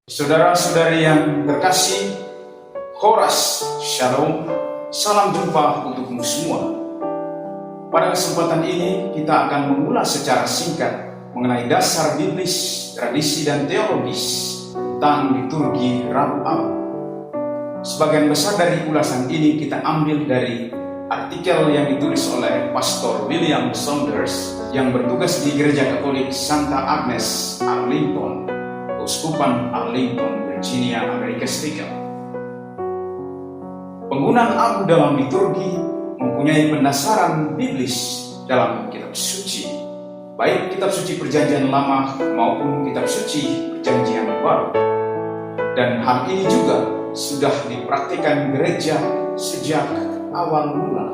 Saudara-saudari yang terkasih, Horas, Shalom, salam jumpa untukmu semua. Pada kesempatan ini kita akan mengulas secara singkat mengenai dasar biblis, tradisi dan teologis tentang liturgi Rabu Abu. Sebagian besar dari ulasan ini kita ambil dari artikel yang ditulis oleh Pastor William Saunders yang bertugas di Gereja Katolik Santa Agnes, Arlington, Keuskupan Arlington, Virginia, Amerika Serikat. Penggunaan abu dalam liturgi mempunyai pendasaran biblis dalam kitab suci, baik kitab suci Perjanjian Lama maupun kitab suci Perjanjian Baru. Dan hal ini juga sudah dipraktikkan gereja sejak awal mula.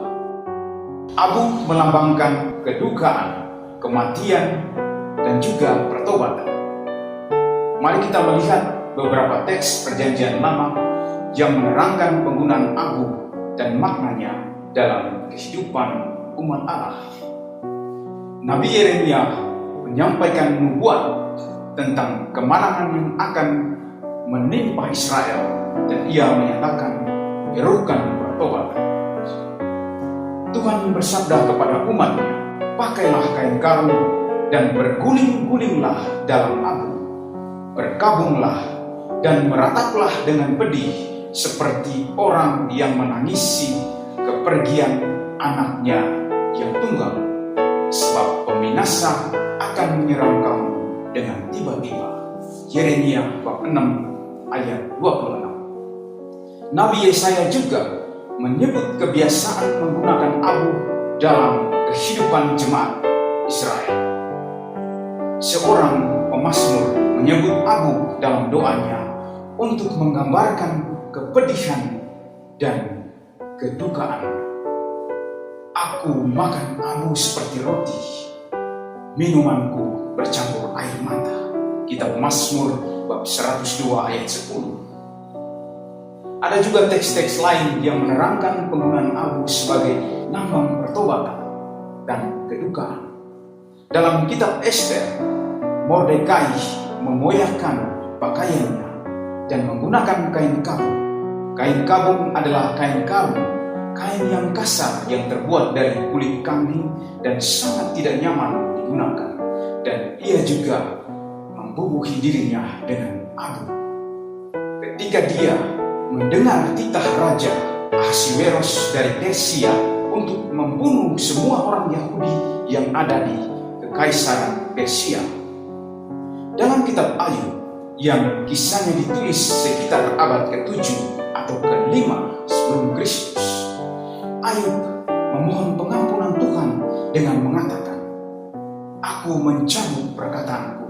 Abu melambangkan kedukaan, kematian, dan juga pertobatan. Mari kita melihat beberapa teks Perjanjian Lama yang menerangkan penggunaan abu dan maknanya dalam kehidupan umat Allah. Nabi Yeremia menyampaikan nubuat tentang kemenangan yang akan menimpa Israel, dan ia menyatakan menyerukan pertobatan. Tuhan bersabda kepada umatnya, pakailah kain karu dan berguling-gulinglah dalam abu. Berkabunglah dan merataplah dengan pedih seperti orang yang menangisi kepergian anaknya yang tunggal, sebab peminasa akan menyerang kamu dengan tiba-tiba. Yeremia bab 6 ayat 26. Nabi Yesaya juga menyebut kebiasaan menggunakan abu dalam kehidupan jemaat Israel. Seorang pemazmur menyebut abu dalam doanya untuk menggambarkan kepedihan dan kedukaan. Aku makan abu seperti roti, minumanku bercampur air mata. Kitab Mazmur bab 102 ayat 10. Ada juga teks-teks lain yang menerangkan penggunaan abu sebagai lambang pertobatan dan kedukaan. Dalam kitab Ester, Mordekai mengoyakkan pakaiannya dan menggunakan kain kabung. Kain kabung adalah kain karu, kain yang kasar yang terbuat dari kulit kambing dan sangat tidak nyaman digunakan. Dan ia juga membubuhi dirinya dengan abu. Ketika dia mendengar titah Raja Ahasiweros dari Persia untuk membunuh semua orang Yahudi yang ada di Kekaisaran Persia. Dalam kitab Ayub yang kisahnya ditulis sekitar abad ke-7 atau ke-5 sebelum Kristus, Ayub memohon pengampunan Tuhan dengan mengatakan, aku mencabut perkataanku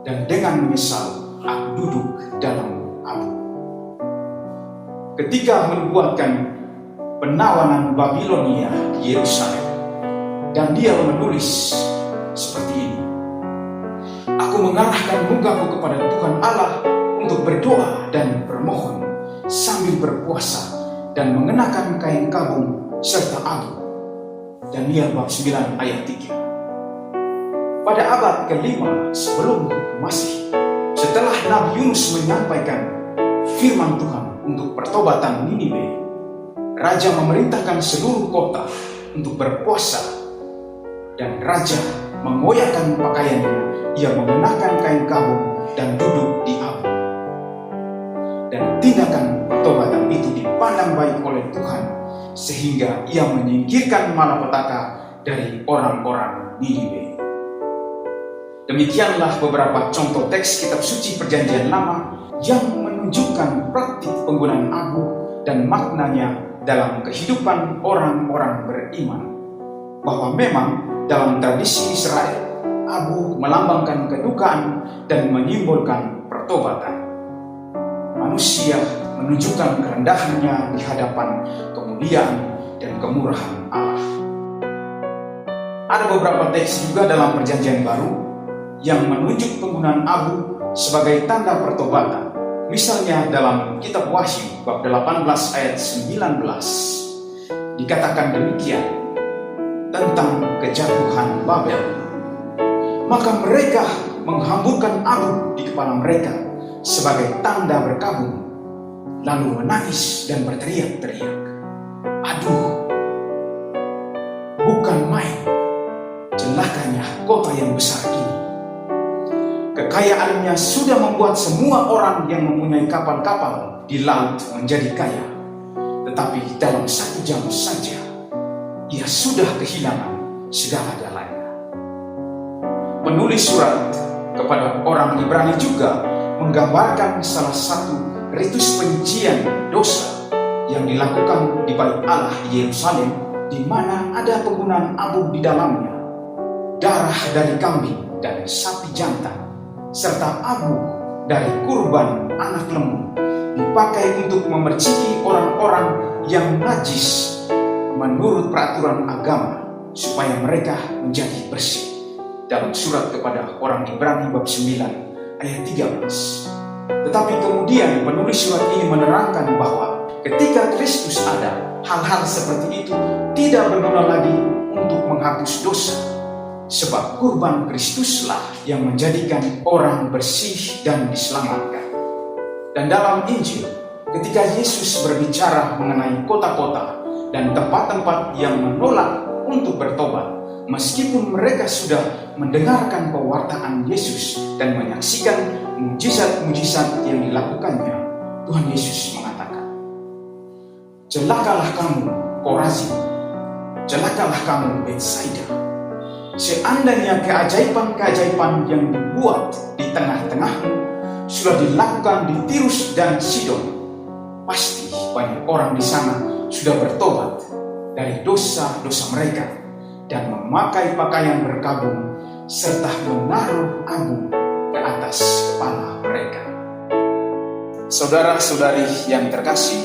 dan dengan menyesal aku duduk dalam abu. Ketika menubuatkan penawanan Babilonia di Yerusalem, dan dia menulis seperti ini, aku mengarahkan mukaku kepada Tuhan Allah untuk berdoa dan bermohon sambil berpuasa dan mengenakan kain kabung serta abu. Daniel bab 9 ayat 3. Pada abad ke-5 sebelum Masehi, setelah Nabi Yunus menyampaikan firman Tuhan untuk pertobatan Niniwe, raja memerintahkan seluruh kota untuk berpuasa, dan raja mengoyakkan pakaiannya. Ia mengenakan kain kabung dan duduk di abu. Dan tindakan pertobatan itu dipandang baik oleh Tuhan, sehingga ia menyingkirkan malapetaka dari orang-orang Niniwe. Demikianlah beberapa contoh teks kitab suci Perjanjian Lama yang menunjukkan praktik penggunaan abu dan maknanya dalam kehidupan orang-orang beriman. Bahwa memang dalam tradisi Israel, abu melambangkan kedukaan dan menyimbolkan pertobatan. Manusia menunjukkan kerendahannya di hadapan kemuliaan dan kemurahan Allah. Ada beberapa teks juga dalam Perjanjian Baru yang menunjuk penggunaan abu sebagai tanda pertobatan. Misalnya dalam kitab Wahyu bab 18 ayat 19 dikatakan demikian, tentang kejatuhan Babel. Maka mereka menghamburkan abu di kepala mereka sebagai tanda berkabung, lalu menangis dan berteriak-teriak, "Aduh, bukan main celakanya kota yang besar ini. Kekayaannya sudah membuat semua orang yang mempunyai kapal-kapal di laut menjadi kaya. Tetapi dalam 1 jam saja, ia sudah kehilangan segala-galanya." Penulis surat kepada orang Ibrani juga menggambarkan salah satu ritus penyucian dosa yang dilakukan di Bait Allah di Yerusalem, di mana ada penggunaan abu di dalamnya, darah dari kambing dan sapi jantan, serta abu dari kurban anak lembu dipakai untuk memerciki orang-orang yang najis menurut peraturan agama supaya mereka menjadi bersih. Dalam surat kepada orang Ibrani bab 9 ayat 13. Tetapi kemudian penulis surat ini menerangkan bahwa ketika Kristus ada, hal-hal seperti itu tidak berguna lagi untuk menghapus dosa. Sebab kurban Kristuslah yang menjadikan orang bersih dan diselamatkan. Dan dalam Injil, ketika Yesus berbicara mengenai kota-kota dan tempat-tempat yang menolak untuk bertobat, meskipun mereka sudah mendengarkan pewartaan Yesus dan menyaksikan mujizat-mujizat yang dilakukannya, Tuhan Yesus mengatakan, "Celakalah kamu, Korazim, celakalah kamu, Betsaida. Seandainya keajaiban-keajaiban yang dibuat di tengah-tengahmu sudah dilakukan di Tirus dan Sidon, pasti banyak orang di sana sudah bertobat dari dosa-dosa mereka dan memakai pakaian berkabung serta menaruh abu ke atas kepala mereka." Saudara-saudari yang terkasih,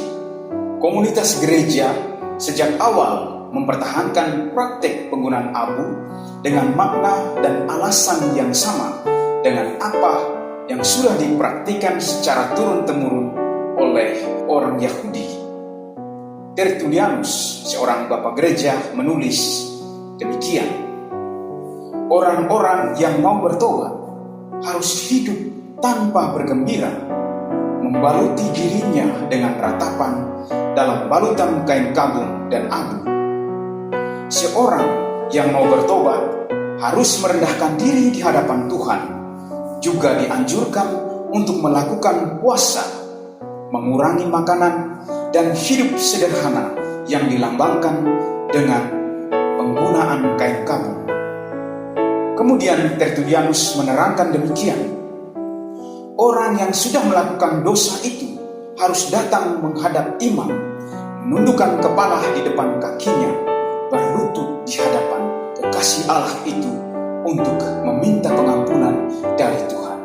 komunitas gereja sejak awal mempertahankan praktik penggunaan abu dengan makna dan alasan yang sama dengan apa yang sudah dipraktikkan secara turun-temurun oleh orang Yahudi. Tertullianus, seorang bapak gereja, menulis demikian, "Orang-orang yang mau bertobat harus hidup tanpa bergembira, membaluti dirinya dengan ratapan dalam balutan kain kabung dan abu. Seorang yang mau bertobat harus merendahkan diri di hadapan Tuhan. Juga dianjurkan untuk melakukan puasa, mengurangi makanan, dan hidup sederhana yang dilambangkan dengan penggunaan kain kabung." Kemudian Tertullianus menerangkan demikian, "Orang yang sudah melakukan dosa itu harus datang menghadap imam, menundukkan kepala di depan kakinya, berlutut di hadapan kekasih Allah itu untuk meminta pengampunan dari Tuhan."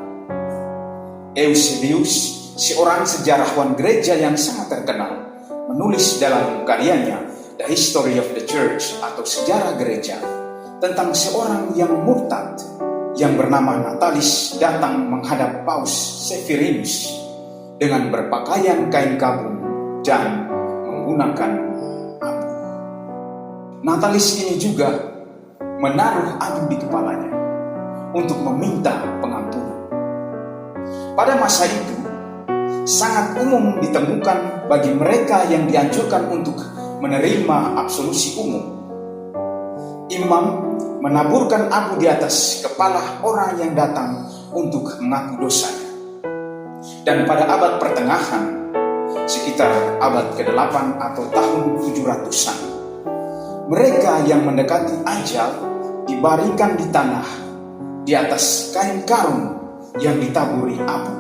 Eusebius, seorang sejarawan gereja yang sangat terkenal, menulis dalam karyanya The History of the Church atau Sejarah Gereja tentang seorang yang murtad yang bernama Natalis datang menghadap Paus Severinus dengan berpakaian kain kabung dan menggunakan abu. Natalis ini juga menaruh abu di kepalanya untuk meminta pengampunan. Pada masa itu, sangat umum ditemukan bagi mereka yang dianjurkan untuk menerima absolusi umum. Imam menaburkan abu di atas kepala orang yang datang untuk mengaku dosanya. Dan pada abad pertengahan, sekitar abad ke-8 atau tahun 700-an, mereka yang mendekati ajal dibaringkan di tanah di atas kain karung yang ditaburi abu.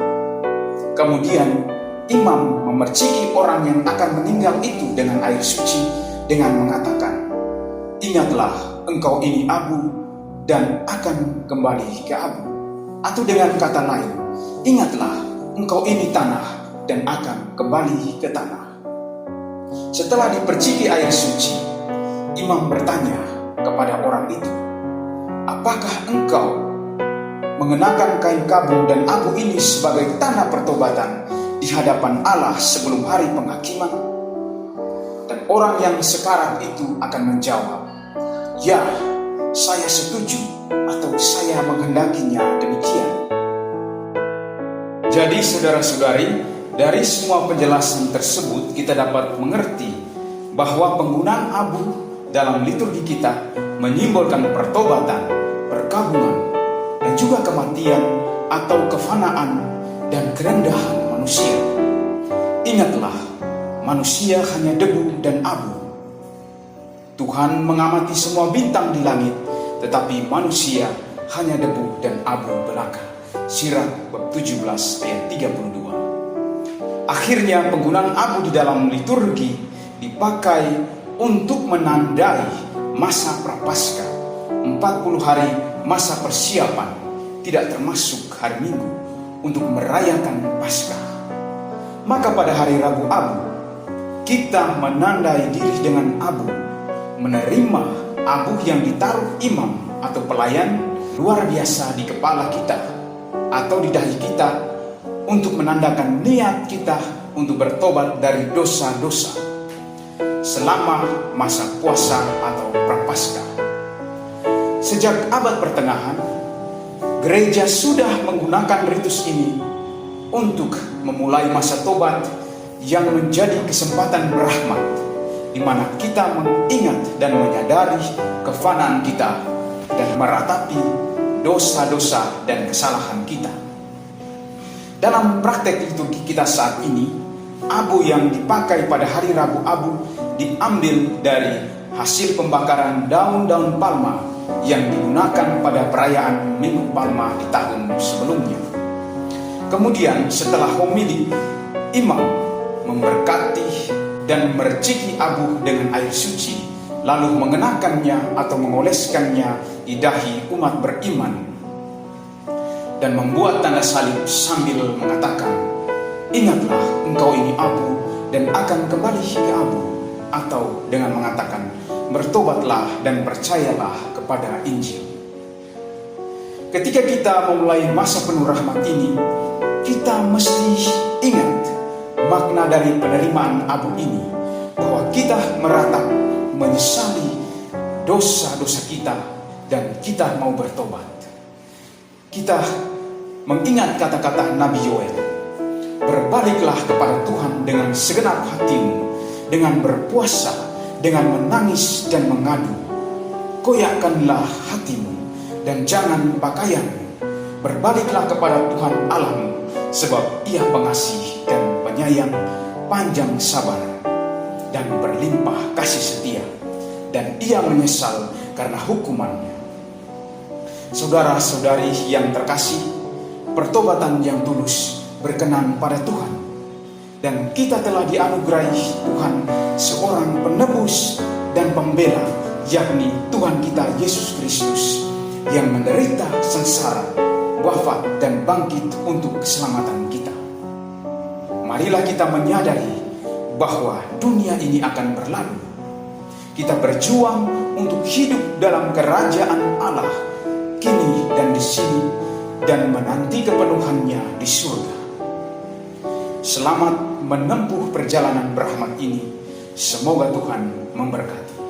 Kemudian imam memerciki orang yang akan meninggal itu dengan air suci dengan mengatakan, "Ingatlah, engkau ini abu dan akan kembali ke abu." Atau dengan kata lain, "Ingatlah, engkau ini tanah dan akan kembali ke tanah." Setelah diperciki air suci, imam bertanya kepada orang itu, "Apakah engkau mengenakan kain kabung dan abu ini sebagai tanda pertobatan di hadapan Allah sebelum hari penghakiman?" Dan orang yang sekarat itu akan menjawab, Ya, saya setuju atau saya menghendakinya demikian. Jadi saudara-saudari, dari semua penjelasan tersebut kita dapat mengerti bahwa penggunaan abu dalam liturgi kita menyimbolkan pertobatan, perkabungan, dan juga kematian atau kefanaan dan kerendahan manusia. Ingatlah, manusia hanya debu dan abu. Tuhan mengamati semua bintang di langit, tetapi manusia hanya debu dan abu belaka. Sirach bab 17 ayat 32. Akhirnya penggunaan abu di dalam liturgi dipakai untuk menandai masa prapaskah, 40 hari masa persiapan, tidak termasuk hari Minggu, untuk merayakan Paskah. Maka pada hari Rabu Abu, kita menandai diri dengan abu, menerima abu yang ditaruh imam atau pelayan luar biasa di kepala kita atau di dahi kita, untuk menandakan niat kita untuk bertobat dari dosa-dosa selama masa puasa atau prapaskah. Sejak abad pertengahan, gereja sudah menggunakan ritus ini untuk memulai masa tobat yang menjadi kesempatan berahmat, di mana kita mengingat dan menyadari kefanaan kita dan meratapi dosa-dosa dan kesalahan kita. Dalam praktek liturgi kita saat ini, abu yang dipakai pada hari Rabu Abu diambil dari hasil pembakaran daun-daun palma yang digunakan pada perayaan Minggu Palma di tahun sebelumnya. Kemudian setelah homili, imam memberkati dan merciki abu dengan air suci, lalu mengenakannya atau mengoleskannya di dahi umat beriman, dan membuat tanda salib sambil mengatakan, "Ingatlah engkau ini abu dan akan kembali ke abu," atau dengan mengatakan, "Bertobatlah dan percayalah kepada Injil." Ketika kita memulai masa penuh rahmat ini, kita mesti ingat makna dari penerimaan abu ini, bahwa kita meratap, menyesali dosa-dosa kita, dan kita mau bertobat. Kita mengingat kata-kata Nabi Yoel, "Berbaliklah kepada Tuhan dengan segenap hatimu, dengan berpuasa, dengan menangis dan mengadu. Koyakkanlah hatimu dan jangan pakaianmu. Berbaliklah kepada Tuhan Allahmu, sebab Ia pengasih dan penyayang, panjang sabar, dan berlimpah kasih setia, dan Ia menyesal karena hukumannya." Saudara-saudari yang terkasih, pertobatan yang tulus berkenan pada Tuhan, dan kita telah dianugerahi Tuhan seorang penebus dan pembela, yakni Tuhan kita Yesus Kristus, yang menderita sengsara, wafat dan bangkit untuk keselamatan kita. Marilah kita menyadari bahwa dunia ini akan berlalu. Kita berjuang untuk hidup dalam kerajaan Allah, kini dan di sini, dan menanti kepenuhannya di surga. Selamat menempuh perjalanan berahmat ini. Semoga Tuhan memberkati.